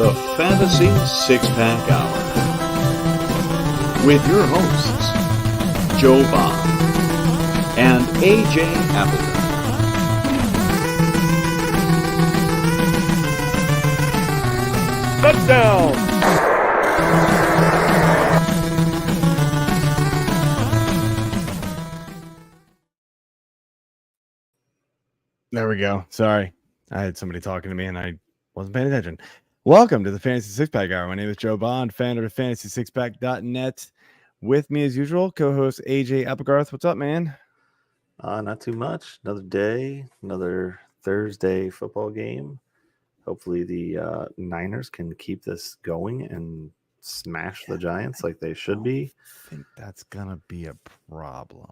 the Fantasy Six Pack Hour with your hosts, Joe Bond and AJ Applegarth. Touchdown! There we go. Sorry. I had somebody talking to me and I wasn't paying attention. Welcome to the Fantasy Six Pack Hour. My name is Joe Bond, founder of FantasySixPack.net. With me as usual, co-host AJ Applegarth. What's up, man? Not too much. Another day, another Thursday football game. Hopefully the Niners can keep this going and smash the Giants like they should be. I think that's gonna be a problem.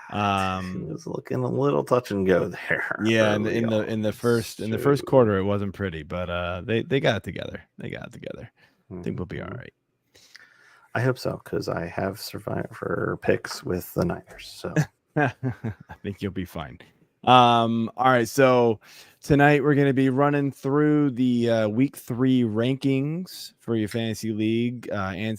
It was looking a little touch and go there. Yeah, in the first quarter it wasn't pretty, but they got it together. I think we'll be all right. I hope so, because I have survivor picks with the Niners. So I think you'll be fine. All right, so tonight we're going to be running through the week 3 rankings for your fantasy league, and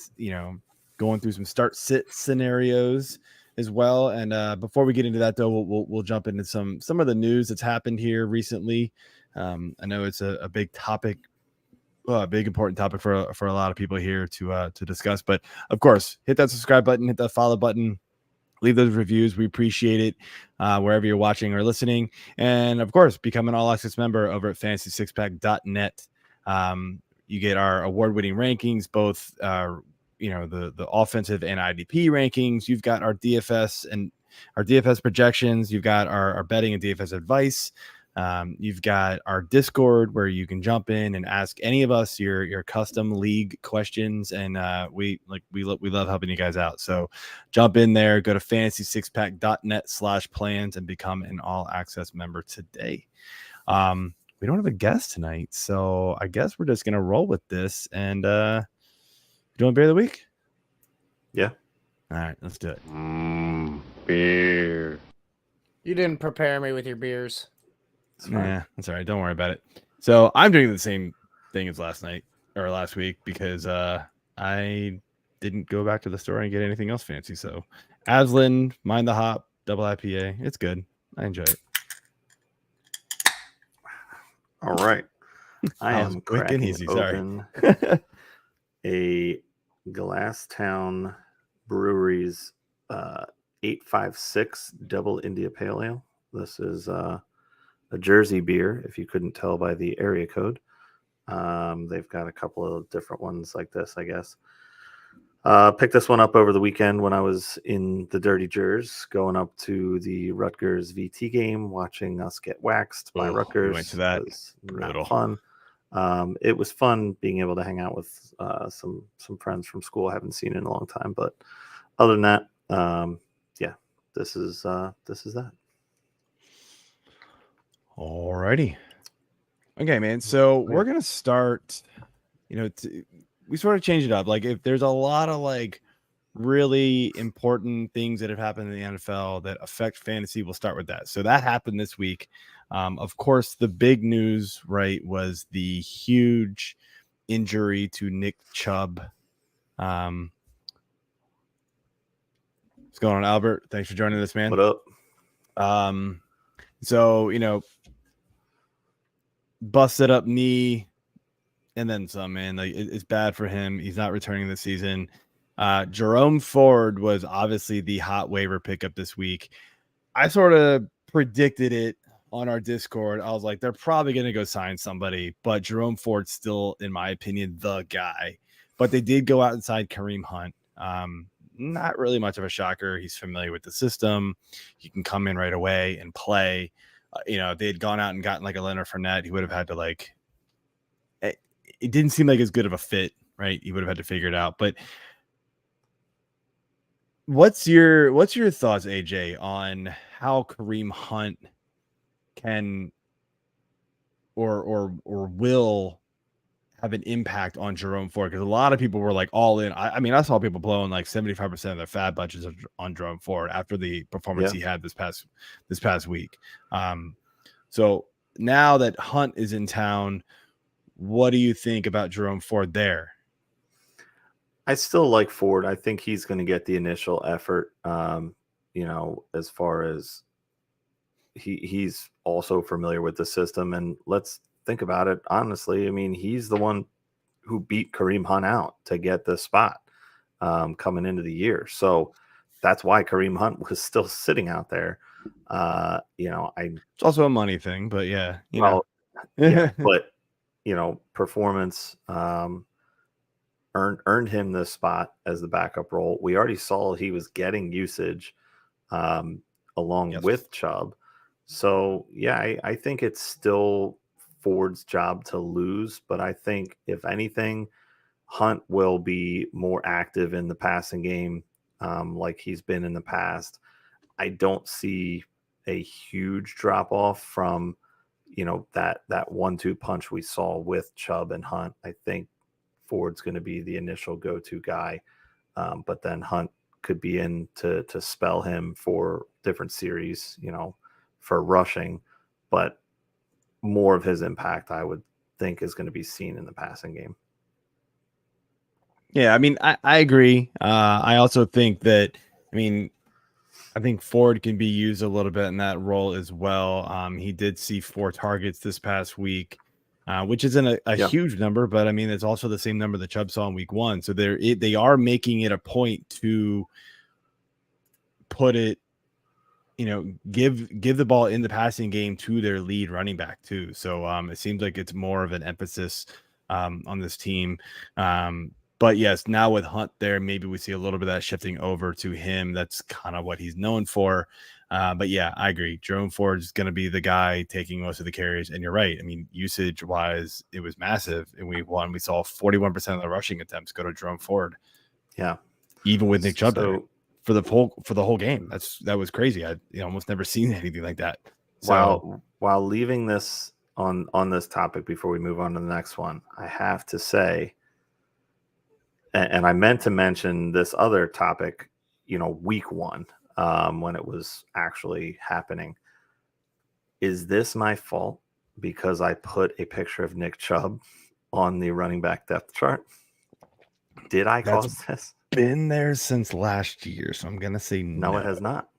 going through some start-sit scenarios as well. And before we get into that, though, we'll jump into some of the news that's happened here recently. I know it's a big topic, a big important topic for a lot of people here to discuss. But of course, hit that subscribe button, hit that follow button. Leave those reviews. We appreciate it wherever you're watching or listening. And, of course, become an all-access member over at FantasySixPack.net. You get our award-winning rankings, both the offensive and IDP rankings. You've got our DFS and our DFS projections. You've got our betting and DFS advice. You've got our Discord where you can jump in and ask any of us your custom league questions, and we love helping you guys out. So jump in there, go to FantasySixPack.net/plans and become an all access member today. We don't have a guest tonight, so I guess we're just gonna roll with this. And doing beer of the week? yeah. All right, let's do it. Beer. You didn't prepare me with your beers. Yeah, that's all right. Don't worry about it. So I'm doing the same thing as last week because I didn't go back to the store and get anything else fancy. So Aslan, Mind the Hop, double IPA. It's good. I enjoy it. All right. I am quick and easy. Sorry. A Glasstown Brewery's 856 Double India Pale Ale. This is a Jersey beer, if you couldn't tell by the area code. They've got a couple of different ones like this, I guess. Picked this one up over the weekend when I was in the Dirty Jers, going up to the Rutgers VT game, watching us get waxed by Rutgers. We went to that. It was Brutal. fun. It was fun being able to hang out with some friends from school I haven't seen in a long time. But other than that, this is that. Alrighty. Okay, man. So we're gonna start. We sort of change it up. Like, if there's a lot of really important things that have happened in the NFL that affect fantasy, we'll start with that. So that happened this week. Of course, the big news, right, was the huge injury to Nick Chubb. What's going on, Albert? Thanks for joining us, man. What up? So, busted up knee and then some, man. It's bad for him. He's not returning this season. Jerome Ford was obviously the hot waiver pickup this week. I sort of predicted it on our Discord. I was like, they're probably going to go sign somebody, but Jerome Ford's still, in my opinion, the guy. But they did go out and sign Kareem Hunt. Not really much of a shocker. He's familiar with the system. He can come in right away and play. If they had gone out and gotten a Leonard Fournette, he would have had to it didn't seem like as good of a fit, right? He would have had to figure it out. But what's your thoughts, AJ, on how Kareem Hunt can or will have an impact on Jerome Ford? Because a lot of people were all in. I saw people blowing 75% of their fab budgets on Jerome Ford after the performance he had this past week. So now that Hunt is in town, What do you think about Jerome Ford there? I still like Ford. I think he's going to get the initial effort. As far as he's also familiar with the system, and let's think about it honestly. I mean, he's the one who beat Kareem Hunt out to get the spot coming into the year. So that's why Kareem Hunt was still sitting out there. It's also a money thing, but yeah, but performance earned him the spot as the backup role. We already saw he was getting usage along with Chubb. So yeah, I think it's still Ford's job to lose, but I think if anything, Hunt will be more active in the passing game, like he's been in the past. I don't see a huge drop off from that 1-2 punch we saw with Chubb and Hunt. I think Ford's going to be the initial go-to guy, but then Hunt could be in to spell him for different series, for rushing, but more of his impact, I would think, is going to be seen in the passing game. Yeah, I mean, I agree. I also think that, I think Ford can be used a little bit in that role as well. He did see 4 targets this past week, which isn't a huge number, but I mean, it's also the same number that Chubb saw in week 1. So they are making it a point to put it, give the ball in the passing game to their lead running back too. So it seems like it's more of an emphasis on this team. But yes, now with Hunt there, maybe we see a little bit of that shifting over to him. That's kind of what he's known for. But yeah, I agree. Jerome Ford is going to be the guy taking most of the carries. And you're right. I mean, usage wise, it was massive. And we saw 41% of the rushing attempts go to Jerome Ford. Yeah. Even with Nick Chubb there for the whole game. That was crazy. I almost never seen anything like that. So while leaving this on this topic before we move on to the next one, I have to say, and I meant to mention this other topic, week 1, when it was actually happening. Is this my fault because I put a picture of Nick Chubb on the running back depth chart? Did I cause this? Been there since last year, so I'm gonna say no. No, it has not.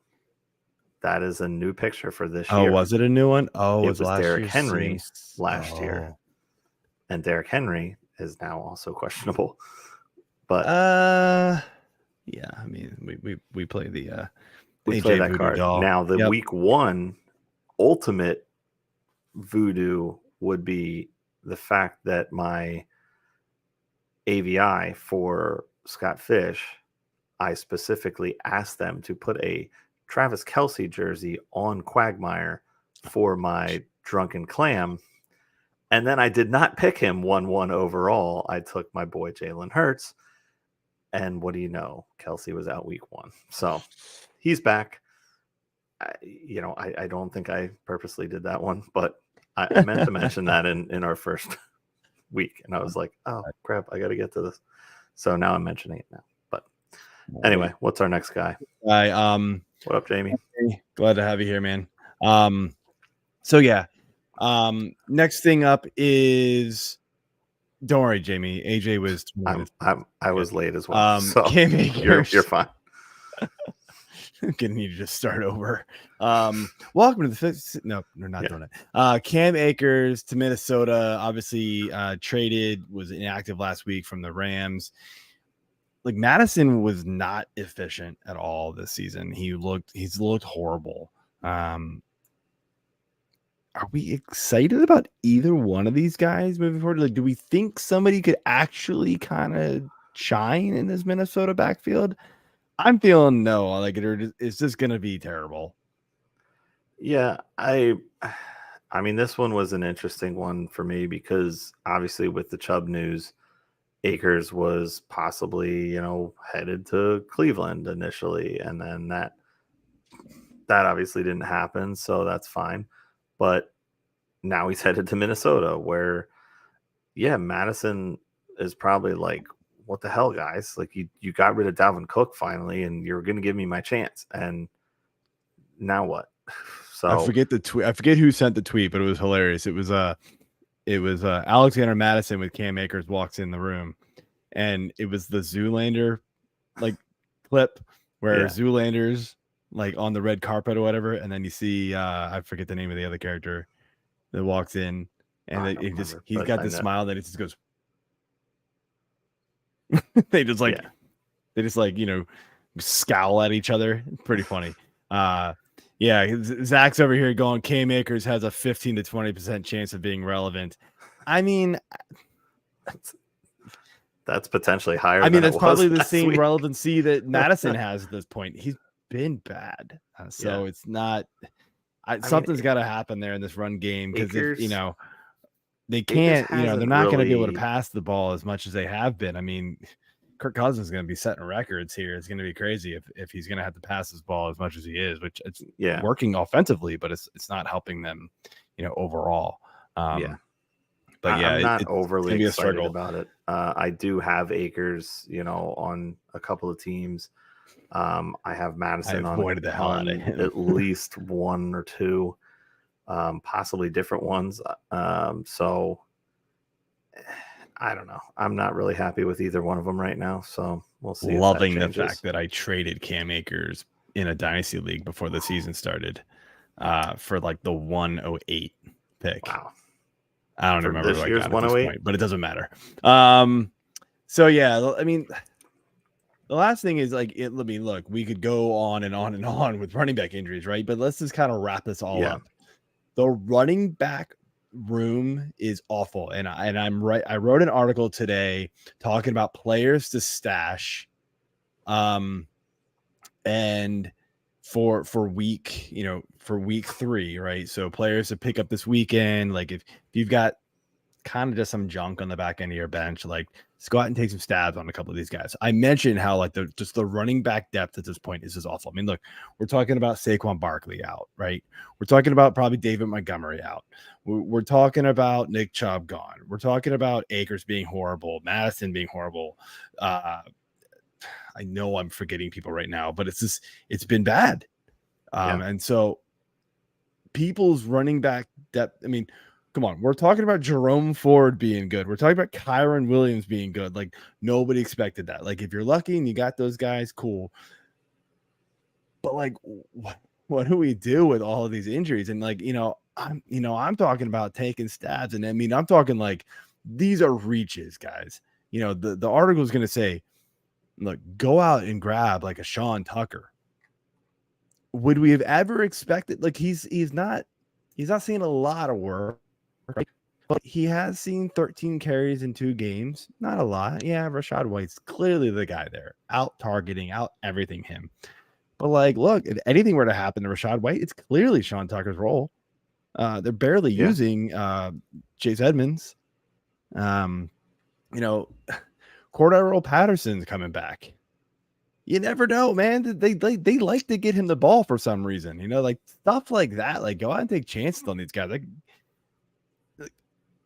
That is a new picture for this year. year. Oh, was it a new one? Oh, it was last Derrick year Henry last year, and Derrick Henry is now also questionable. But yeah, I mean, we play the we AJ play that voodoo card doll. Now. The week 1 ultimate voodoo would be the fact that my AVI for Scott Fish, I specifically asked them to put a Travis Kelce jersey on Quagmire for my drunken clam. And then I did not pick him 1-1 overall. I took my boy Jalen Hurts. And what do you know? Kelce was out week 1. So he's back. I don't think I purposely did that one, but I meant to mention that in our first week. And I was like, oh, crap, I got to get to this. So now I'm mentioning it now. But anyway, what's our next guy? What up, Jamie? Glad to have you here, man. So yeah. Next thing up is, don't worry, Jamie. AJ was. I was late as well. So Cam Akers. You're fine. Can you just start over? Welcome to the fifth. No, we're not doing it. Cam Akers to Minnesota. Obviously, traded, was inactive last week from the Rams. Like, Madison was not efficient at all this season. He's looked horrible. Are we excited about either one of these guys moving forward? Like, do we think somebody could actually kind of shine in this Minnesota backfield? I'm feeling no. Like, it's just going to be terrible. Yeah, I mean, this one was an interesting one for me because obviously with the Chubb news, Akers was possibly, headed to Cleveland initially, and then that obviously didn't happen, so that's fine. But now he's headed to Minnesota, where, Madison is probably like, what the hell, guys? Like, you got rid of Dalvin Cook finally, and you're going to give me my chance. And now what? So I forget the tweet. I forget who sent the tweet, but it was hilarious. It was it was Alexander Madison with Cam Akers walks in the room, and it was the Zoolander like clip where Zoolander's like on the red carpet or whatever, and then you see I forget the name of the other character that walks in, and he's got this smile that it just goes. they just scowl at each other. Pretty funny. Zach's over here going, Cam Akers has a 15 to 20% chance of being relevant. I mean, that's potentially higher. I mean, that's probably the same relevancy that Madison has at this point. He's been bad, so it's not. Something's got to happen there in this run game, because they can't. They're not going to be able to pass the ball as much as they have been. I mean, Kirk Cousins is going to be setting records here. It's going to be crazy if he's going to have to pass his ball as much as he is, which it's working offensively, but it's not helping them, overall. But I'm not overly excited about it. I do have Akers, on a couple of teams. I have Madison on at least one or two, possibly different ones. So I don't know. I'm not really happy with either one of them right now. So we'll see. Loving the fact that I traded Cam Akers in a dynasty league before the season started for like the 108 pick. Wow. I don't remember who I got at this point, but it doesn't matter. So yeah, I mean, the last thing is look, we could go on and on and on with running back injuries, right? But let's just kind of wrap this all up. The running back room is awful, and I'm right. I wrote an article today talking about players to stash, and for week 3, right? So players to pick up this weekend, like if you've got kind of just some junk on the back end of your bench, like just go out and take some stabs on a couple of these guys. I mentioned how like the running back depth at this point is just awful. I mean, look, we're talking about Saquon Barkley out, right? We're talking about probably David Montgomery out. We're talking about Nick Chubb gone. We're talking about Akers being horrible, Madison being horrible. I know I'm forgetting people right now, but it's been bad. And so people's running back depth, I mean, come on, we're talking about Jerome Ford being good. We're talking about Kyron Williams being good. Like, nobody expected that. Like, if you're lucky and you got those guys, cool. But like, what do we do with all of these injuries? And like, I'm talking about taking stabs, and I mean, I'm talking like these are reaches, guys. The article is going to say, look, go out and grab like a Sean Tucker. Would we have ever expected? Like, he's not seeing a lot of work. Right? But he has seen 13 carries in 2 games. Not a lot. Yeah, Rachaad White's clearly the guy there. Out targeting, out everything him. But like, look, if anything were to happen to Rachaad White, it's clearly Sean Tucker's role. They're barely using Chase Edmonds. Cordero Patterson's coming back. You never know, man. They like to get him the ball for some reason. Like stuff like that. Like, go out and take chances on these guys. Like,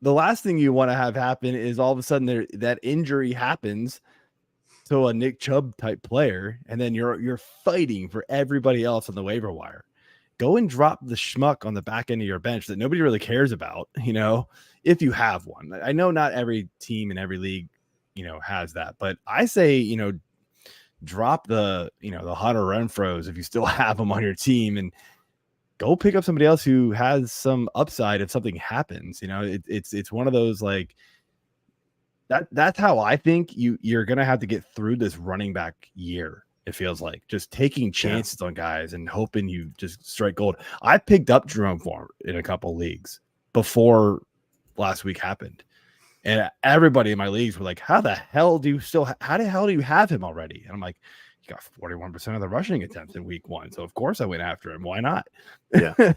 the last thing you want to have happen is all of a sudden that injury happens to a Nick Chubb type player, and then you're fighting for everybody else on the waiver wire. Go and drop the schmuck on the back end of your bench that nobody really cares about, if you have one. I know not every team in every league, has that, but I say, drop the Hunter Renfros if you still have them on your team, and go pick up somebody else who has some upside if something happens. It's one of those, like, that's how I think you're gonna have to get through this running back year. It feels like just taking chances on guys and hoping you just strike gold. I picked up Jerome Ford in a couple leagues before last week happened, and everybody in my leagues were like, how the hell do you have him already? And I'm like, he got 41% of the rushing attempts in week 1. So of course I went after him. Why not? Yeah.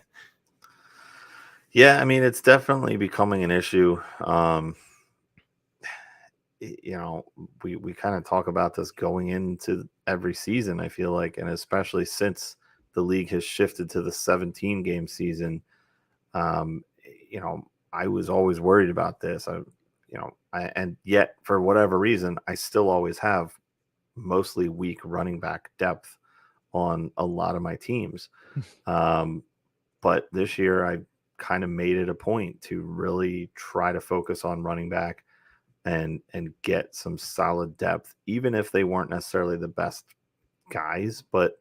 Yeah. I mean, it's definitely becoming an issue. We kind of talk about this going into every season, I feel like, and especially since the league has shifted to the 17 game season. I was always worried about this. And yet for whatever reason, I still always have mostly weak running back depth on a lot of my teams. But this year kind of made it a point to really try to focus on running back and get some solid depth, even if they weren't necessarily the best guys. But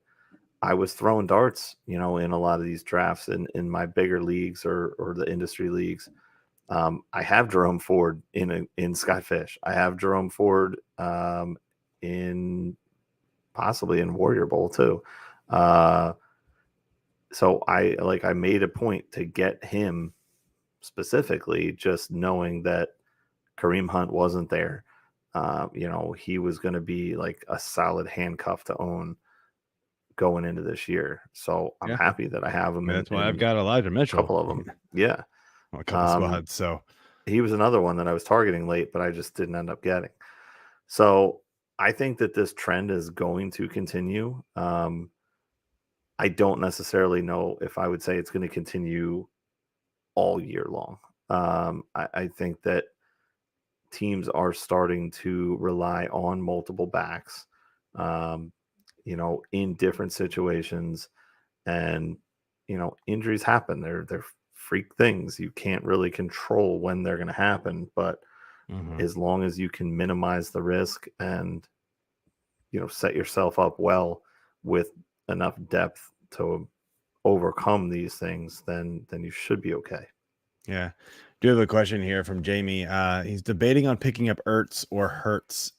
I was throwing darts, in a lot of these drafts in my bigger leagues or the industry leagues. I have Jerome Ford in Scott Fish. I have Jerome Ford in possibly in Warrior Bowl too. So I made a point to get him specifically, just knowing that Kareem Hunt wasn't there. He was going to be like a solid handcuff to own going into this year. So I'm happy that I have him. That's why I've got Elijah Mitchell. A couple of them. Yeah. A couple squads. So he was another one that I was targeting late, but I just didn't end up getting. So I think that this trend is going to continue. I don't necessarily know if I would say it's going to continue all year long. I think that teams are starting to rely on multiple backs, in different situations, and injuries happen. They're freak things. You can't really control when they're going to happen, but as long as you can minimize the risk and set yourself up well with enough depth to overcome these things, then you should be okay. Yeah. Do have a question here from Jamie. He's debating on picking up Ertz or Hurts.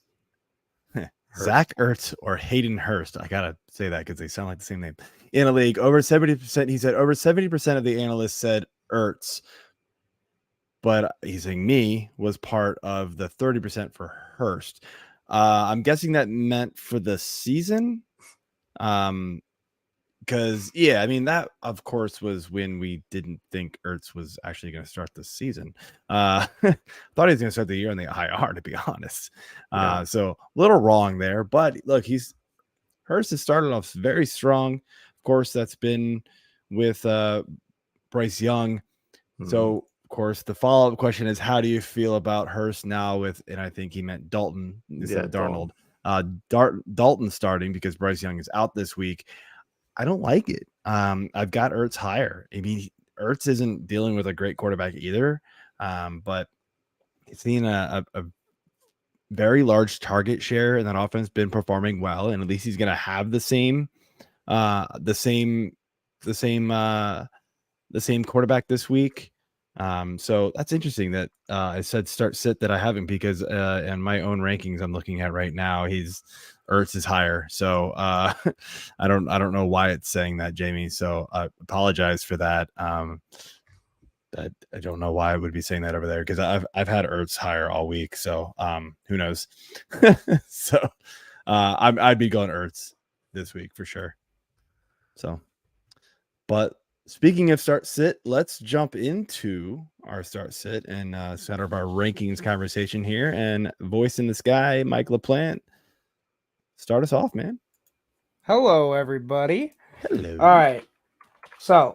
Zach Ertz or Hayden Hurst. I gotta say that because they sound like the same name. In a league, over 70%, he said over 70% of the analysts said Ertz, but he's saying me was part of the 30% for Hurst. I'm guessing that meant for the season. Because that of course was when we didn't think Ertz was actually going to start the season. Thought he was going to start the year on the IR, to be honest. So a little wrong there, but look, Hurst has started off very strong. Of course, that's been with Bryce Young. So of course, the follow-up question is, how do you feel about Hurst now and I think he meant Dalton instead of Darnold. Dalton starting because Bryce Young is out this week. I don't like it. I've got Ertz higher. I mean, Ertz isn't dealing with a great quarterback either, but he's seen a very large target share, and that offense been performing well. And at least he's going to have the same quarterback this week. So that's interesting that I said start sit that I haven't, because in my own rankings I'm looking at right now, Ertz is higher. So I don't know why it's saying that, Jamie. So I apologize for that. I don't know why I would be saying that over there, because I've had Ertz higher all week. So who knows? So I'd be going Ertz this week for sure. So, but speaking of start sit, let's jump into our start sit and center of our rankings conversation here. And voice in the sky, Mike LaPlante, start us off, man. Hello, everybody. Hello. All right. So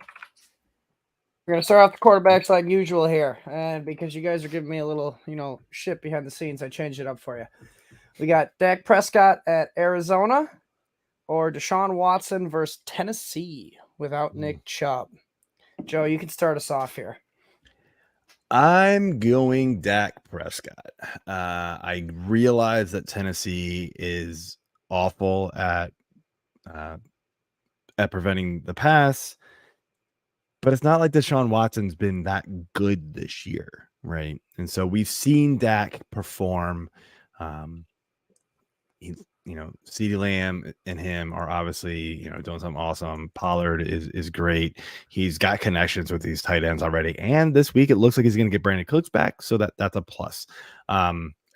we're going to start off the quarterbacks like usual here. And because you guys are giving me a little, shit behind the scenes, I changed it up for you. We got Dak Prescott at Arizona or Deshaun Watson versus Tennessee without Nick Chubb. Joe, you can start us off here. I'm going Dak Prescott. I realize that Tennessee is awful at preventing the pass, but it's not like Deshaun Watson's been that good this year, right? And so we've seen Dak perform. CeeDee Lamb and him are obviously, doing something awesome. Pollard is great. He's got connections with these tight ends already. And this week it looks like he's going to get Brandon Cooks back. So that's a plus.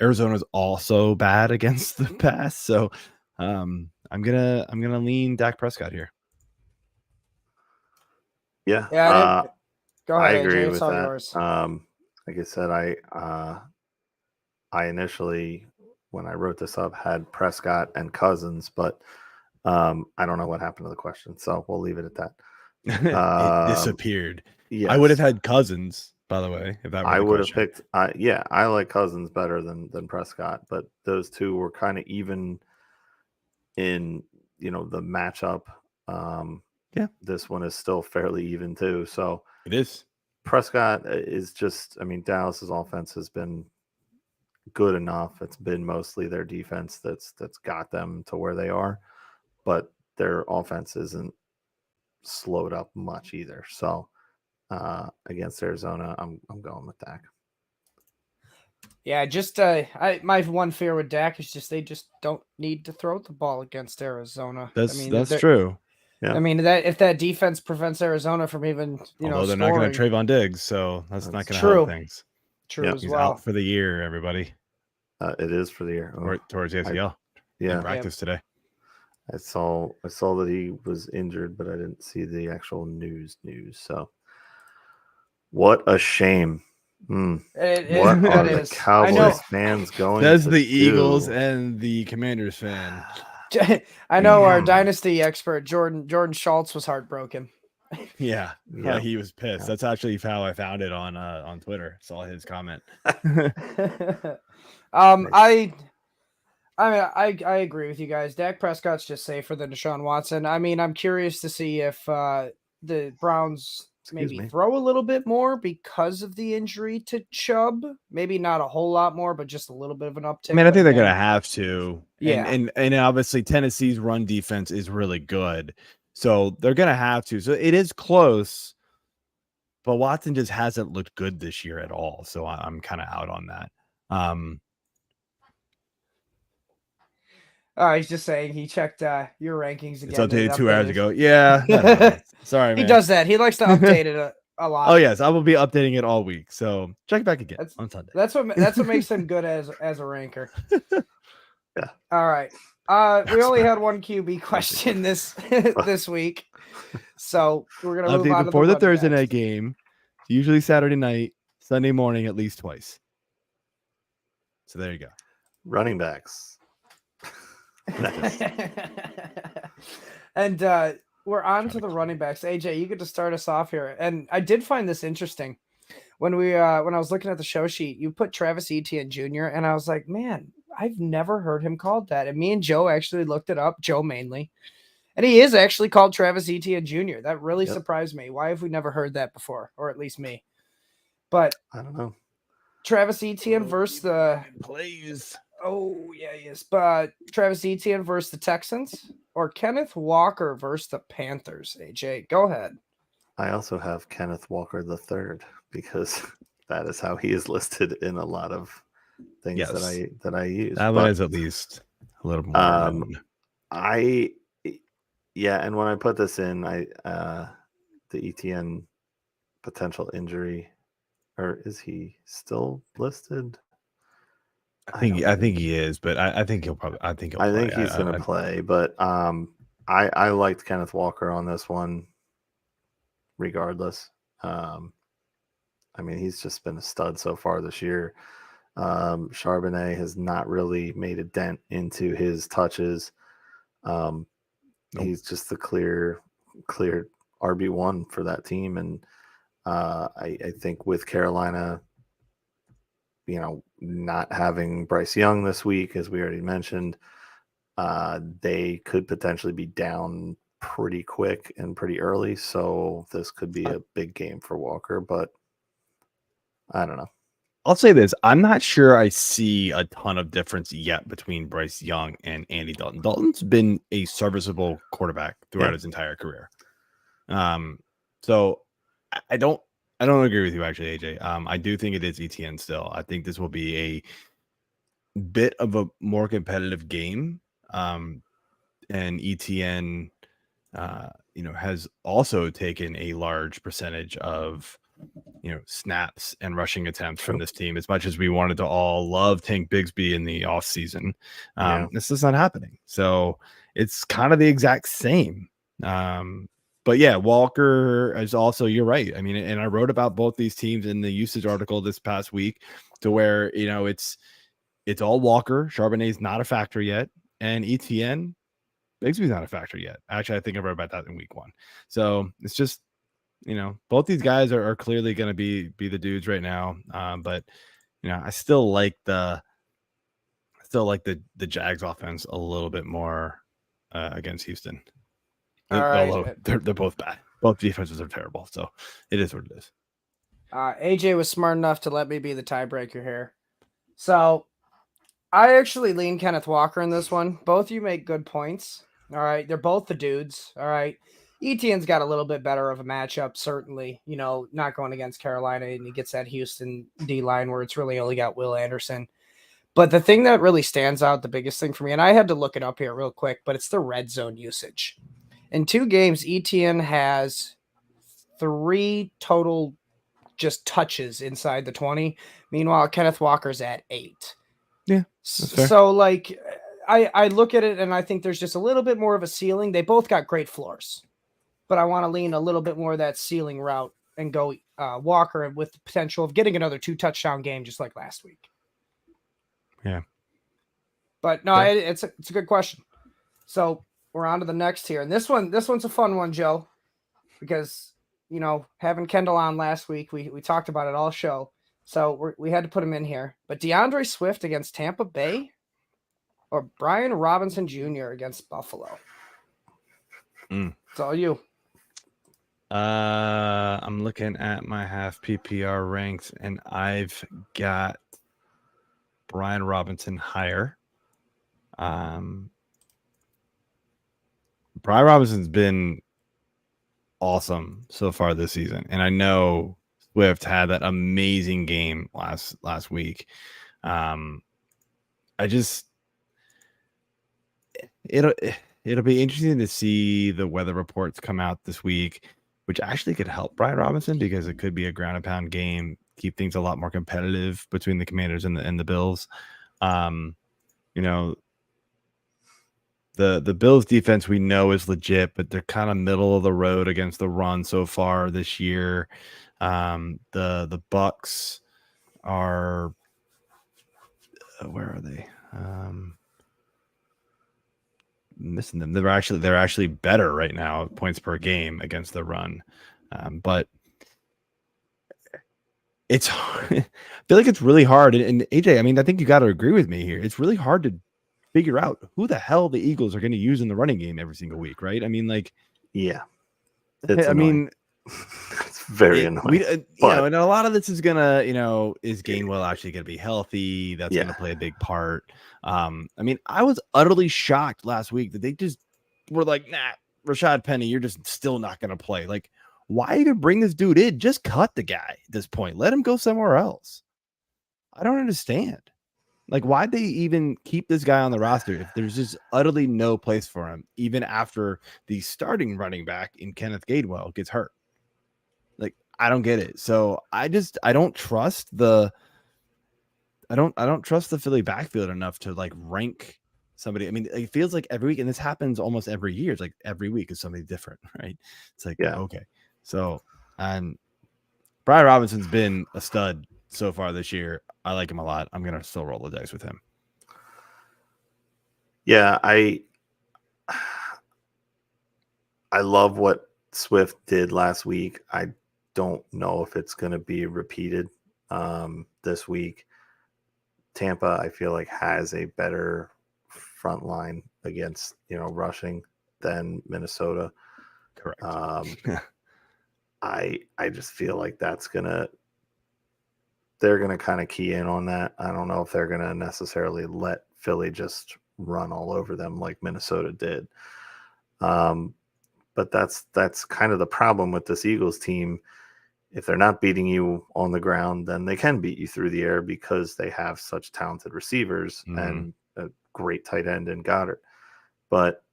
Arizona's also bad against the pass. So I'm gonna lean Dak Prescott here. Yeah. Go ahead, I agree AJ. with It's all that. yours. Like I said, I initially, when I wrote this up, had Prescott and Cousins, but I don't know what happened to the question, so we'll leave it at that. It disappeared. Yes. I would have had Cousins, by the way, if that were I the would have question. picked. I like Cousins better than Prescott, but those two were kind of even in the matchup. This one is still fairly even too. So It is. Prescott is just, I mean, Dallas's offense has been good enough. It's been mostly their defense that's got them to where they are, but their offense isn't slowed up much either. So against Arizona, I'm going with Dak. Yeah, just my one fear with Dak is just they just don't need to throw the ball against Arizona. That's true. Yeah. I mean that if that defense prevents Arizona from even Although they're scoring, not going to Trayvon Diggs, so that's not going to true. help things. True Yep. as He's well. out for the year, everybody. It is for the year. Or towards the ACL. Yeah, In practice today. I saw that he was injured, but I didn't see the actual news. So, what a shame. What are the Cowboys fans going? That's to the do? Eagles and the Commanders fan. I know our dynasty expert Jordan Schultz was heartbroken. Yeah, he was pissed. Yeah. That's actually how I found it on Twitter. Saw his comment. I agree with you guys. Dak Prescott's just safer than Deshaun Watson. I mean, I'm curious to see if the Browns throw a little bit more because of the injury to Chubb. Maybe not a whole lot more, but just a little bit of an uptick. I mean, I think they're going to have to. Yeah. And obviously Tennessee's run defense is really good. So they're going to have to. So it is close, but Watson just hasn't looked good this year at all. So I'm kind of out on that. He's just saying he checked your rankings again. It's updated 2 hours ago. Yeah. Sorry, man. He does that. He likes to update it a lot. Oh, yes. I will be updating it all week. So check it back again on Sunday. That's what makes him good as a ranker. Yeah. All right. We only had one QB question this week. So we're going to move on before to the Thursday night game. Usually Saturday night, Sunday morning at least twice. So there you go. Running backs. And we're on to the running backs. AJ, you get to start us off here. And I did find this interesting. When I was looking at the show sheet, you put Travis Etienne Jr. and I was like, man, I've never heard him called that. And me and Joe actually looked it up, Joe mainly. And he is actually called Travis Etienne Jr. That really surprised me. Why have we never heard that before? Or at least me. But I don't know. Travis Etienne versus the plays. Oh, yeah, yes. But Travis Etienne versus the Texans or Kenneth Walker versus the Panthers? AJ, go ahead. I also have Kenneth Walker III because that is how he is listed in a lot of things that I use. That one is at least a little more. And when I put this in, the Etienne potential injury, or is he still listed? I think he is, but I think he'll probably. I think he's going to play, but I liked Kenneth Walker on this one, regardless. I mean, he's just been a stud so far this year. Charbonnet has not really made a dent into his touches. Nope. He's just the clear RB1 for that team, and I think with Carolina, not having Bryce Young this week, as we already mentioned, they could potentially be down pretty quick and pretty early. So this could be a big game for Walker, but I don't know. I'll say this. I'm not sure I see a ton of difference yet between Bryce Young and Andy Dalton. Dalton's been a serviceable quarterback throughout his entire career. So I don't agree with you, actually, AJ. I do think it is Etienne still. I think this will be a bit of a more competitive game. And Etienne, has also taken a large percentage of, snaps and rushing attempts from this team. As much as we wanted to all love Tank Bigsby in the offseason, this is not happening. So it's kind of the exact same. But yeah, Walker is also, you're right. I mean, and I wrote about both these teams in the usage article this past week, to where, it's all Walker. Charbonnet's not a factor yet. And Etienne, Bigsby's not a factor yet. Actually, I think I wrote about that in week 1. So it's just, both these guys are clearly going to be the dudes right now. But, I still like the Jags offense a little bit more against Houston. Although they're both bad. Both defenses are terrible. So it is what it is. AJ was smart enough to let me be the tiebreaker here. So I actually lean Kenneth Walker in this one. Both you make good points. All right. They're both the dudes. All right. Etienne's got a little bit better of a matchup, certainly. Not going against Carolina, and he gets that Houston D line where it's really only got Will Anderson. But the thing that really stands out, the biggest thing for me, and I had to look it up here real quick, but it's the red zone usage. In 2 games, Etienne has 3 total just touches inside the 20. Meanwhile, Kenneth Walker's at 8. Yeah, that's fair. So, like, I look at it and I think there's just a little bit more of a ceiling. They both got great floors, but I want to lean a little bit more of that ceiling route and go Walker with the potential of getting another 2 touchdown game just like last week. Yeah. But no, it's a good question. So we're on to the next here. And this one's a fun one, Joe, because, having Kendall on last week, we talked about it all show. So we had to put him in here. But DeAndre Swift against Tampa Bay or Brian Robinson Jr. against Buffalo? It's all you. I'm looking at my half PPR ranks, and I've got Brian Robinson higher. Brian Robinson's been awesome so far this season, and I know Swift had that amazing game last week. It'll be interesting to see the weather reports come out this week, which actually could help Brian Robinson because it could be a ground and pound game, keep things a lot more competitive between the Commanders and the Bills. The Bills defense we know is legit, but they're kind of middle of the road against the run so far this year. The Bucks are where are they? Missing them. They're actually better right now, points per game against the run. But it's hard. I feel like it's really hard. And AJ, I mean, I think you got to agree with me here. It's really hard to figure out who the hell the Eagles are going to use in the running game every single week, right? I mean, like, yeah, it's annoying. It's very annoying. And a lot of this is gonna, is Gainwell actually gonna be healthy? That's gonna play a big part. I mean, I was utterly shocked last week that they just were like, nah, Rashad Penny, you're just still not gonna play. Like, why even bring this dude in? Just cut the guy at this point. Let him go somewhere else. I don't understand. Like, why'd they even keep this guy on the roster if there's just utterly no place for him, even after the starting running back in Kenneth Gainwell gets hurt? Like, I don't get it. So I don't trust the Philly backfield enough to like rank somebody. I mean, it feels like every week, and this happens almost every year. It's like every week is somebody different, right? It's like, okay. So, and Brian Robinson's been a stud so far this year. I like him a lot. I'm gonna still roll the dice with him. Yeah, I love what Swift did last week. I don't know if it's going to be repeated this week. Tampa, I feel like, has a better front line against, rushing than Minnesota. Correct. I just feel like they're going to kind of key in on that. I don't know if they're going to necessarily let Philly just run all over them like Minnesota did. But that's kind of the problem with this Eagles team. If they're not beating you on the ground, then they can beat you through the air because they have such talented receivers and a great tight end in Goddard. But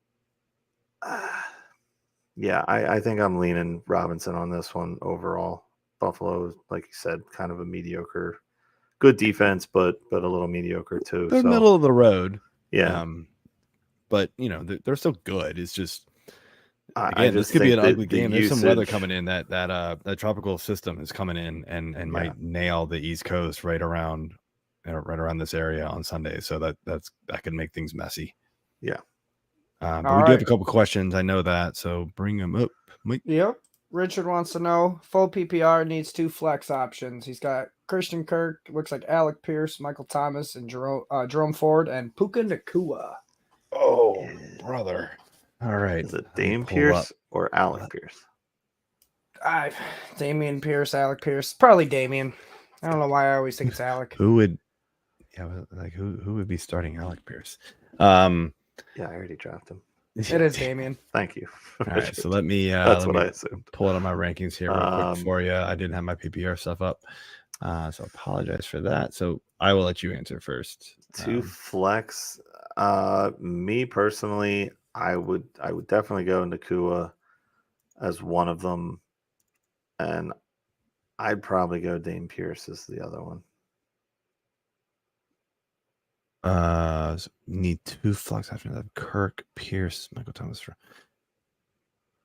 I think I'm leaning Robinson on this one overall. Buffalo, like you said, kind of a mediocre, good defense, but a little mediocre too. They're middle of the road. Yeah. But they're still good. It's just, again, this could be an ugly game. There's some weather coming in. That tropical system is coming in and might nail the East Coast right around this area on Sunday. So that could make things messy. Yeah. But we do have a couple questions. I know that. So bring them up, Mike. Yep. Richard wants to know, full PPR needs 2 flex options. He's got Christian Kirk, looks like Alec Pierce, Michael Thomas, and Jerome Ford, and Puka Nacua. Oh, brother. All right. Is it Dame Pierce or Alec Pierce? Damian Pierce, Alec Pierce, probably Damian. I don't know why I always think it's Alec. Who would? Yeah, like who would be starting Alec Pierce? Yeah, I already drafted him. It is Damian. Thank you. All right, so let me. That's let what me I assumed. pull it on my rankings here real quick for you. I didn't have my PPR stuff up, so apologize for that. So I will let you answer first. Two flex. Me personally, I would definitely go Nakua as one of them, and I'd probably go Dame Pierce as the other one. Need two flex after that. Kirk, Pierce, Michael Thomas.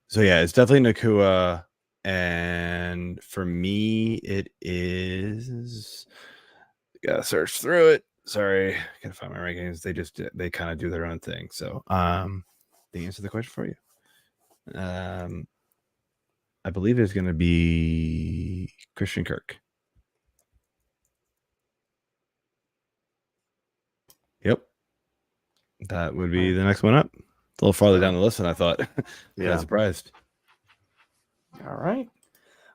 So yeah, it's definitely Nakua, and for me, it is. Gotta search through it. Sorry, gotta find my rankings. They kind of do their own thing. So the answer to the question for you. I believe it's gonna be Christian Kirk. Yep. That would be the next one up. It's a little farther down the list than I thought. Yeah. I'm surprised. All right.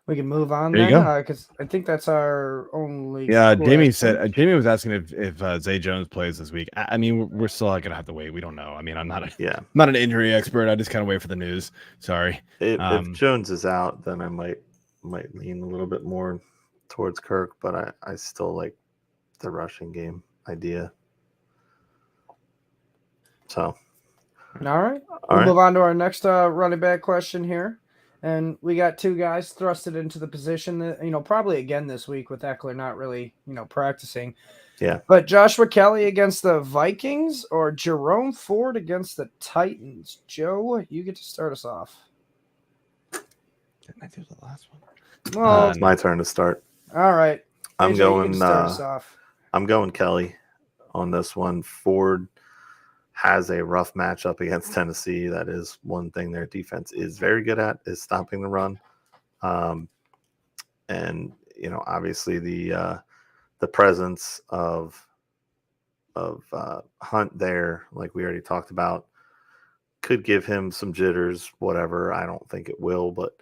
We can move on There you then, go. because I think that's our only. Yeah, Jamie question. said. Jamie was asking if Zay Jones plays this week. I mean, we're still gonna have to wait. We don't know. I mean, I'm not an injury expert. I just kind of wait for the news. Sorry. If Jones is out, then I might lean a little bit more towards Kirk, but I still like the rushing game idea. So, all right, we'll move on to our next running back question here, and we got two guys thrusted into the position that probably again this week with Eckler not really practicing. Yeah, but Joshua Kelly against the Vikings or Jerome Ford against the Titans. Joe, you get to start us off. Didn't I do the last one? Well, it's my turn to start. All right, I'm AJ, going. you start us off. I'm going Kelly on this one. Ford has a rough matchup against Tennessee. That is one thing their defense is very good at, is stopping the run. And obviously the presence of Hunt there, like we already talked about, could give him some jitters, whatever. I don't think it will, but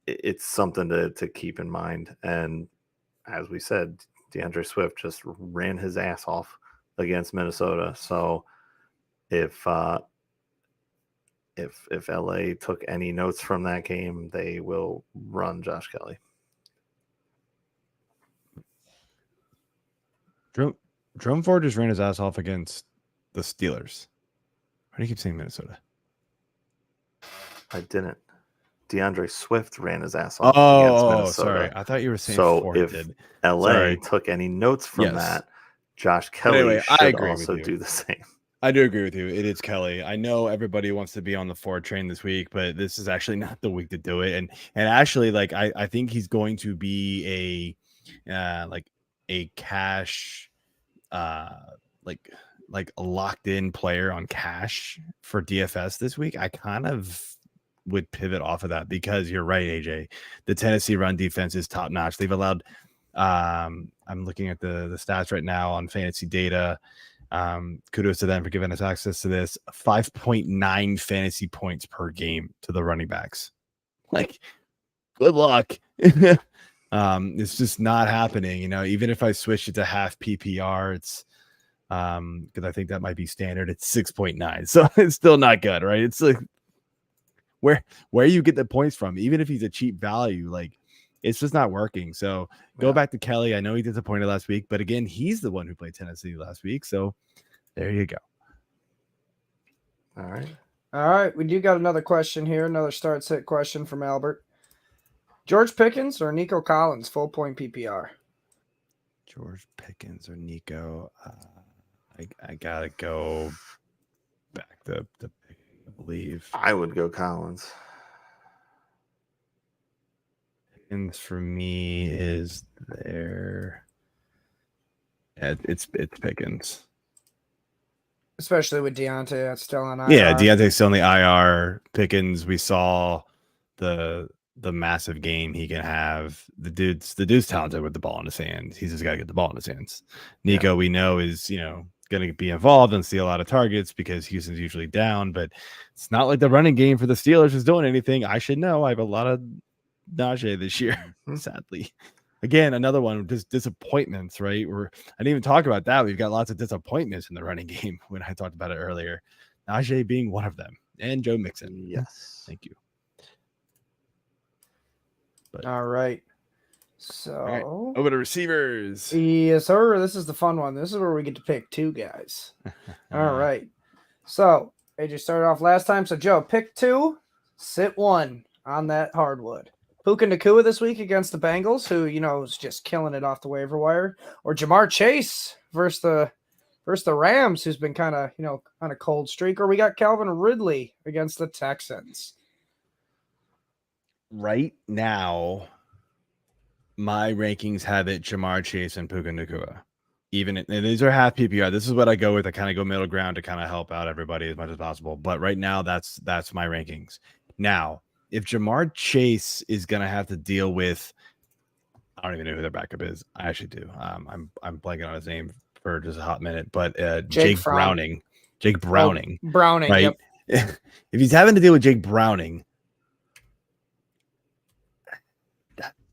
it's something to keep in mind. And as we said, DeAndre Swift just ran his ass off against Minnesota. So if LA took any notes from that game, they will run Josh Kelly. Jerome Ford just ran his ass off against the Steelers. Why do you keep saying Minnesota? I didn't. DeAndre Swift ran his ass off against Minnesota. Sorry. I thought you were saying Ford did. LA took any notes from that, Josh Kelly should also do the same. I do agree with you. It is Kelly. I know everybody wants to be on the Ford train this week, but this is actually not the week to do it. And actually, like I think he's going to be a cash, like a locked in player on cash for DFS this week. I kind of would pivot off of that because you're right, AJ. The Tennessee run defense is top notch. They've allowed. I'm looking at the stats right now on fantasy data. Kudos to them for giving us access to this. 5.9 fantasy points per game to the running backs. Like, good luck. It's just not happening. Even if I switch it to half PPR, it's because I think that might be standard. It's 6.9, so it's still not good, right? It's like where you get the points from, even if he's a cheap value, like it's just not working. So go back to Kelly. I know he disappointed last week, but again, he's the one who played Tennessee last week. So there you go. All right. We do got another question here. Another start sit question from Albert. George Pickens or Nico Collins, full point PPR? George Pickens or Nico? I gotta go back to I believe. I would go Collins. Pickens for me is there. Yeah, it's Pickens. Especially with Deontay still on IR. Yeah, Deontay's still on the IR. Pickens, we saw the massive game he can have. The dude's talented with the ball in his hands. He's just got to get the ball in his hands. Nico, we know, is going to be involved and see a lot of targets because Houston's usually down, but it's not like the running game for the Steelers is doing anything. I should know. I have a lot of Najee this year, Mhm. sadly. Again, another one, just disappointments, right? I didn't even talk about that. We've got lots of disappointments in the running game when I talked about it earlier. Najee being one of them, and Joe Mixon. Yes. Thank you. All right. All right, So, over to receivers. yes, sir. This is the fun one. This is where we get to pick two guys. All right. So, AJ started off last time. So, Joe, pick two, sit one on that hardwood. Puka Nakua this week against the Bengals, who, is just killing it off the waiver wire. Or Jamar Chase versus the Rams, who's been kind of, on a cold streak. Or we got Calvin Ridley against the Texans. Right now, my rankings have it Jamar Chase and Puka Nakua. And these are half PPR. This is what I go with. I kind of go middle ground to kind of help out everybody as much as possible. But right now, that's my rankings. Now, if Jamar Chase is gonna have to deal with, I don't even know who their backup is. I actually do. I'm blanking on his name for just a hot minute. But Jake Browning. Jake Browning. Oh, Browning. Right. Yep. If he's having to deal with Jake Browning,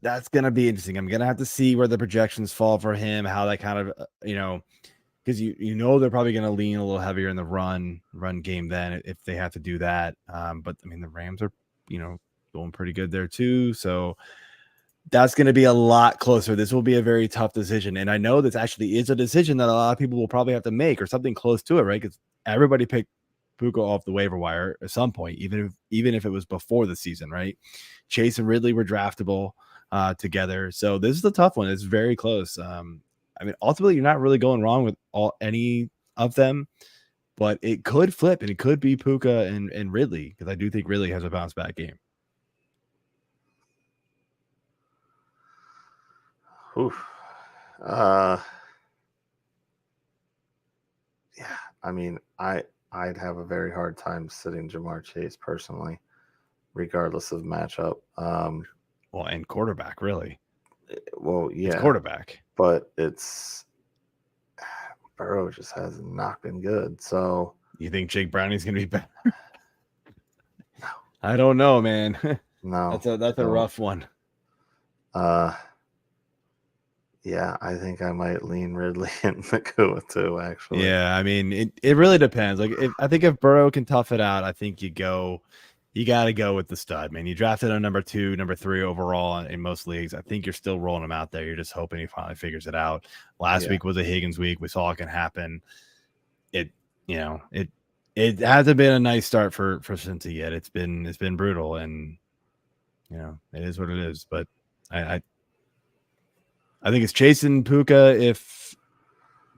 that's going to be interesting. I'm going to have to see where the projections fall for him, how that kind of, because they're probably going to lean a little heavier in the run game then if they have to do that. But I mean, the Rams are, going pretty good there too. So that's going to be a lot closer. This will be a very tough decision. And I know this actually is a decision that a lot of people will probably have to make or something close to it, right? Because everybody picked Puka off the waiver wire at some point, even if it was before the season, right? Chase and Ridley were draftable together. So this is a tough one. It's very close. I mean, ultimately, you're not really going wrong with any of them, but it could flip and it could be Puka and Ridley, because I do think Ridley has a bounce back game. Oof. Yeah, I mean, I'd have a very hard time sitting Jamar Chase personally, regardless of matchup. Well, and quarterback, really. Well, yeah, It's quarterback, but Burrow just has not been good. So you think Jake Browning's going to be better? No. I don't know, man. No, that's a rough one. Yeah, I think I might lean Ridley and Nakua too, actually. Yeah, I mean, it really depends. Like, I think if Burrow can tough it out, I think you got to go with the stud, man. You drafted him number 2, number 3 overall in most leagues. I think you're still rolling him out there. You're just hoping he finally figures it out. Last week was a Higgins week. We saw it can happen. It hasn't been a nice start for Cincy yet. It's been brutal, and it is what it is. But I think it's chasing Puka if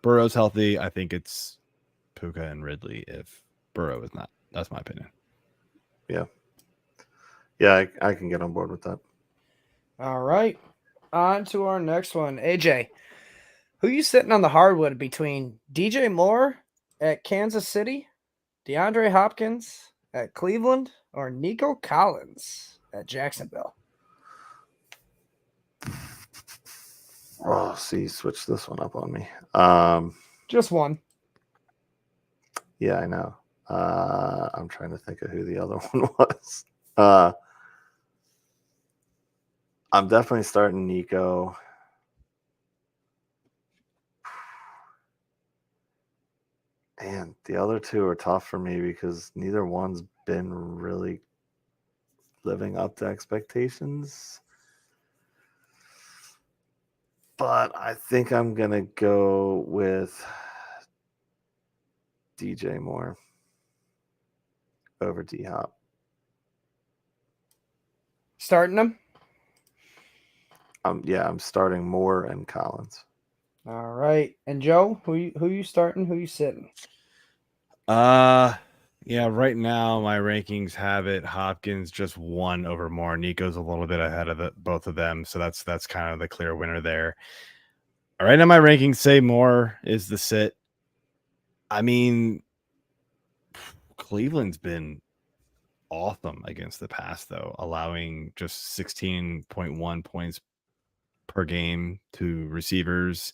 Burrow's healthy. I think it's Puka and Ridley if Burrow is not. That's my opinion. Yeah, I can get on board with that. All right. On to our next one. AJ, who you sitting on the hardwood between DJ Moore at Kansas City, DeAndre Hopkins at Cleveland, or Nico Collins at Jacksonville? Oh, see, switch this one up on me. Just one. Yeah, I know. I'm trying to think of who the other one was. I'm definitely starting Nico. And the other two are tough for me because neither one's been really living up to expectations. But I think I'm going to go with DJ Moore over D-Hop. Starting them? I'm starting Moore and Collins. All right. And Joe, who you starting? Who you sitting? Yeah, right now my rankings have it Hopkins just 1 over Moore. Nico's a little bit ahead of both of them, so that's kind of the clear winner there. All right, now my rankings say Moore is the sit. I mean, Cleveland's been awesome against the pass, though, allowing just 16.1 points per game to receivers.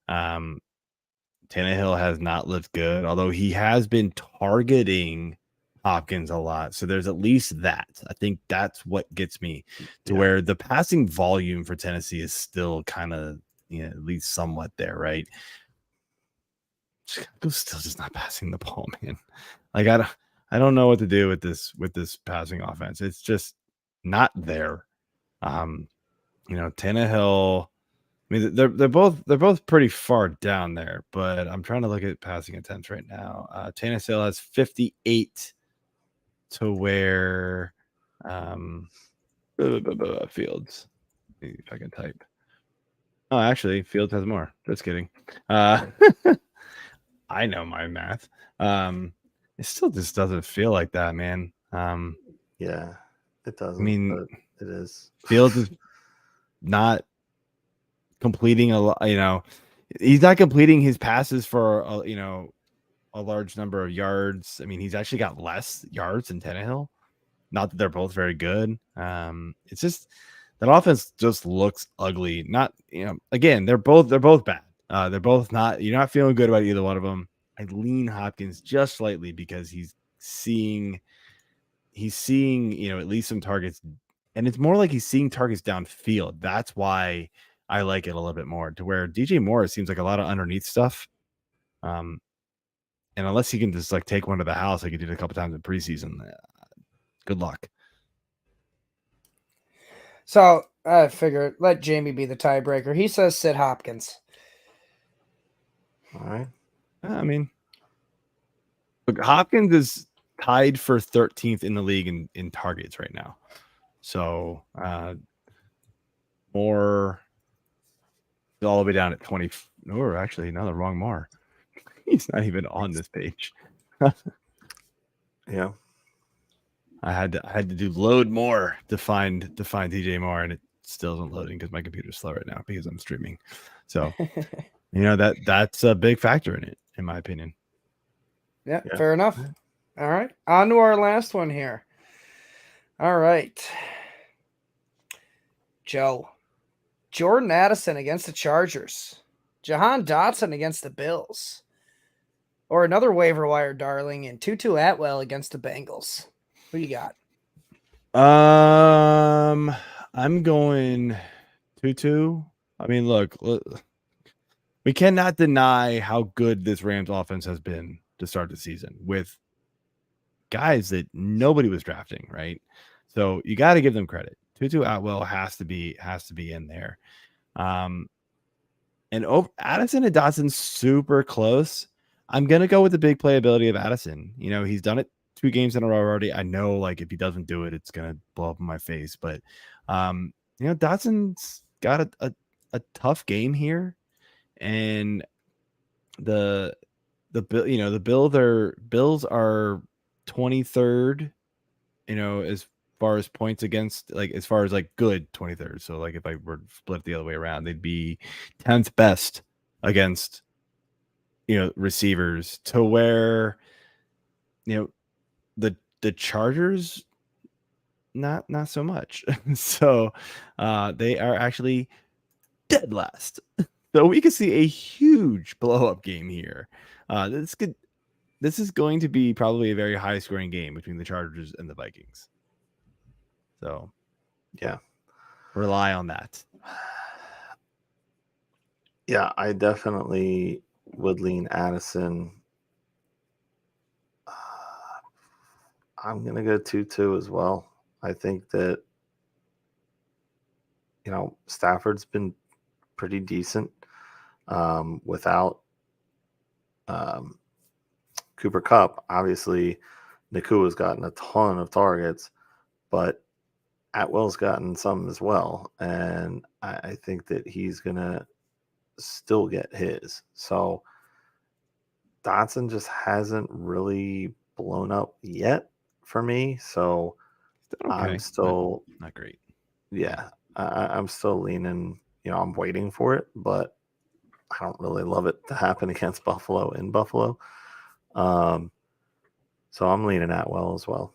Tannehill has not looked good, although he has been targeting Hopkins a lot. So there's at least that. I think that's what gets me to Yeah. where the passing volume for Tennessee is still kind of, at least somewhat there, right? Chicago's still just not passing the ball, man. Like I don't know what to do with this passing offense. It's just not there. Tannehill. I mean, they're both pretty far down there, but I'm trying to look at passing attempts right now. Tannehill has 58 to where Fields. If I can type. Oh, actually, Fields has more. Just kidding. I know my math. It still just doesn't feel like that, man. Yeah, it doesn't. I mean, but it is. Fields is not completing a lot. He's not completing his passes for a large number of yards. I mean, he's actually got less yards than Tannehill. Not that they're both very good. It's just that offense just looks ugly. Not, again, they're both bad. They're both not. You're not feeling good about either one of them. I lean Hopkins just slightly because he's seeing, at least some targets, and it's more like he's seeing targets downfield. That's why I like it a little bit more. To where DJ Moore seems like a lot of underneath stuff. And unless he can just like take one to the house, like he did a couple times in preseason, good luck. So I figured let Jamie be the tiebreaker. He says sit Hopkins. All right. I mean, look, Hopkins is tied for 13th in the league in targets right now. So Moore is all the way down at 20. Or actually, no, the wrong Moore. He's not even on this page. Yeah. I had to do load more to find DJ Moore, and it still isn't loading because my computer's slow right now because I'm streaming. So that's a big factor in it, in my opinion. Yeah, fair enough. All right. On to our last one here. All right. Joe. Jordan Addison against the Chargers. Jahan Dotson against the Bills. Or another waiver wire darling in Tutu Atwell against the Bengals. Who you got? I'm going Tutu. I mean, look, we cannot deny how good this Rams offense has been to start the season with guys that nobody was drafting, right? So you got to give them credit. Tutu Atwell has to be in there. And Addison and Dotson super close. I'm gonna go with the big playability of Addison. He's done it 2 games in a row already. I know, like, if he doesn't do it, it's gonna blow up in my face. But Dotson's got a tough game here, and the Bills are 23rd. As far as points against, like, as far as like good 23rd. So like if I were to split the other way around, they'd be 10th best against receivers, to where the Chargers not so much. So they are actually dead last. So we could see a huge blow up game here. This is going to be probably a very high scoring game between the Chargers and the Vikings. So yeah, rely on that. Yeah, I definitely would lean Addison. I'm going to go 2-2 as well. I think that, Stafford's been pretty decent without Cooper Kupp. Obviously, Nakua's gotten a ton of targets, but Atwell's gotten some as well. And I think that he's going to still get his. So Dotson just hasn't really blown up yet for me. So okay, I'm still not great. Yeah, I'm still leaning. I'm waiting for it, but I don't really love it to happen against Buffalo in Buffalo. So I'm leaning Atwell as well.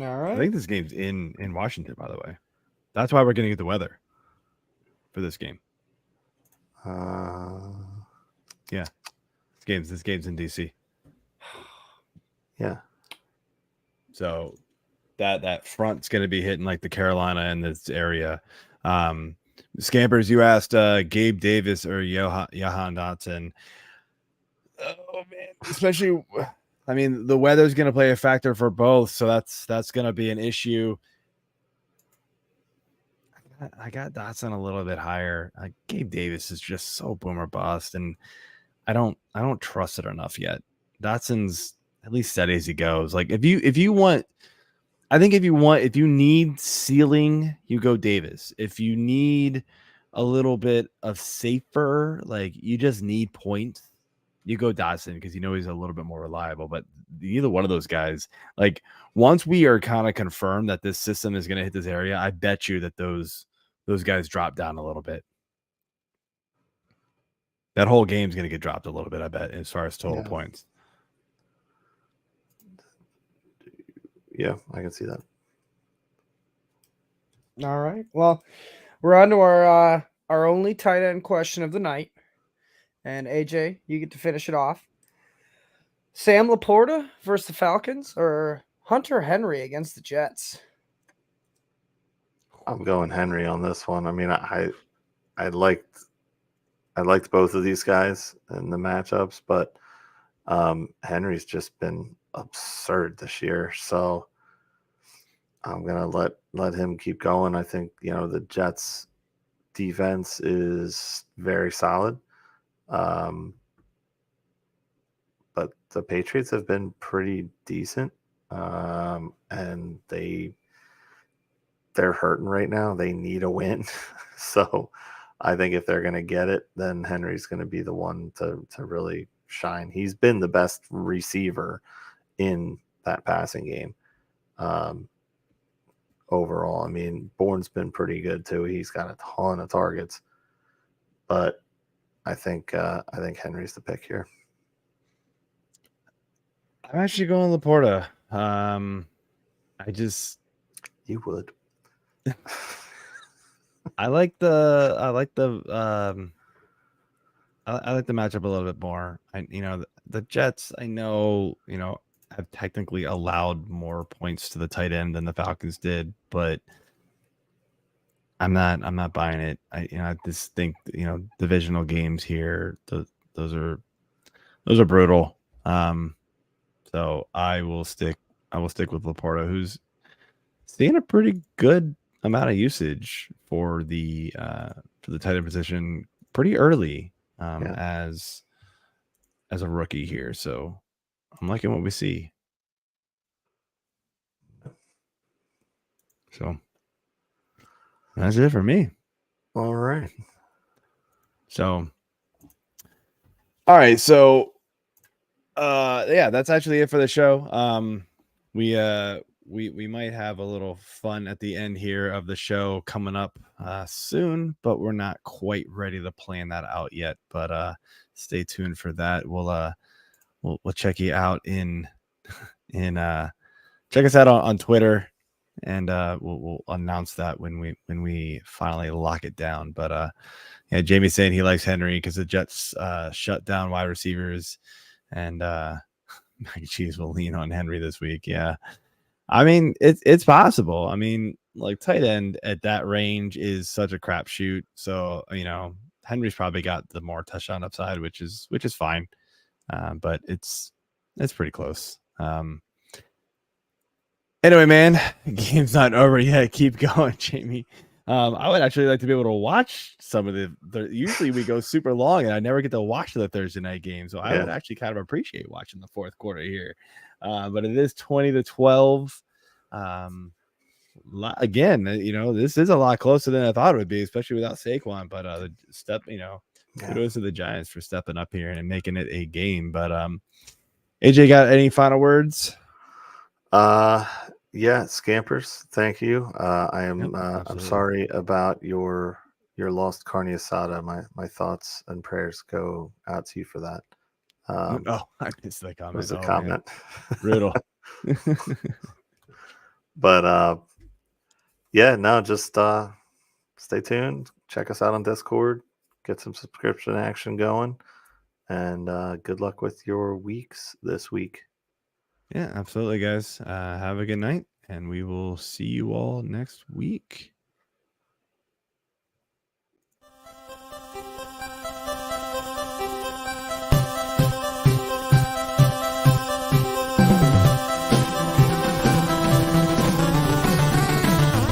All right. I think this game's in Washington, by the way. That's why we're going to get the weather for this game. Yeah, this game's in DC. Yeah. So that front's going to be hitting like the Carolina in this area. Scampers, you asked Gabe Davis or Johan Dotson. Oh man, especially, I mean, the weather's going to play a factor for both, so that's going to be an issue. I got Dotson a little bit higher. Gabe Davis is just so boomer bust, and I don't trust it enough yet. Dotson's at least steady as he goes. Like if you want, I think if you need ceiling, you go Davis. If you need a little bit of safer, like you just need points, you go Dotson because you know he's a little bit more reliable. But either one of those guys, like once we are kind of confirmed that this system is going to hit this area, I bet you that those guys drop down a little bit. That whole game's going to get dropped a little bit, I bet, as far as total points. Yeah, I can see that. All right. Well, we're on to our only tight end question of the night. And AJ, you get to finish it off. Sam Laporta versus the Falcons or Hunter Henry against the Jets? I'm going Henry on this one. I mean, I liked both of these guys in the matchups, but Henry's just been absurd this year. So I'm gonna let him keep going. I think the Jets defense is very solid. But the Patriots have been pretty decent. And they're hurting right now. They need a win. So I think if they're going to get it, then Henry's going to be the one to really shine. He's been the best receiver in that passing game. Overall, I mean, Bourne's been pretty good too. He's got a ton of targets, but I think Henry's the pick here. I'm actually going Laporta. You would. I like the matchup a little bit more. The Jets, I know, have technically allowed more points to the tight end than the Falcons did, but I'm not buying it. I just think, divisional games here, those are brutal. So I will stick with Laporta, who's seeing a pretty good amount of usage for the tight end position pretty early as a rookie here. So I'm liking what we see. So that's it for me. All right. So all right, so that's actually it for the show. We might have a little fun at the end here of the show coming up soon, but we're not quite ready to plan that out yet. But stay tuned for that. We'll check you out in check us out on Twitter, and we'll announce that when we finally lock it down. But Jamie's saying he likes Henry because the Jets shut down wide receivers, and Mac and Cheese will lean on Henry this week. Yeah. I mean, it's possible. I mean, like tight end at that range is such a crapshoot. So Henry's probably got the more touchdown upside, which is fine. But it's pretty close. Anyway, man, game's not over yet. Keep going, Jamie. I would actually like to be able to watch some of the. Usually we go super long, and I never get to watch the Thursday night game. So I would actually kind of appreciate watching the fourth quarter here. But it is 20-12. Again, this is a lot closer than I thought it would be, especially without Saquon. But kudos to the Giants for stepping up here and making it a game. But AJ, got any final words? Yeah, Scampers, thank you. I'm sorry about your lost carne asada. My thoughts and prayers go out to you for that. I missed the comment. It was a comment. Brutal. But just stay tuned. Check us out on Discord. Get some subscription action going, and good luck with your weeks this week. Yeah, absolutely, guys. Have a good night, and we will see you all next week.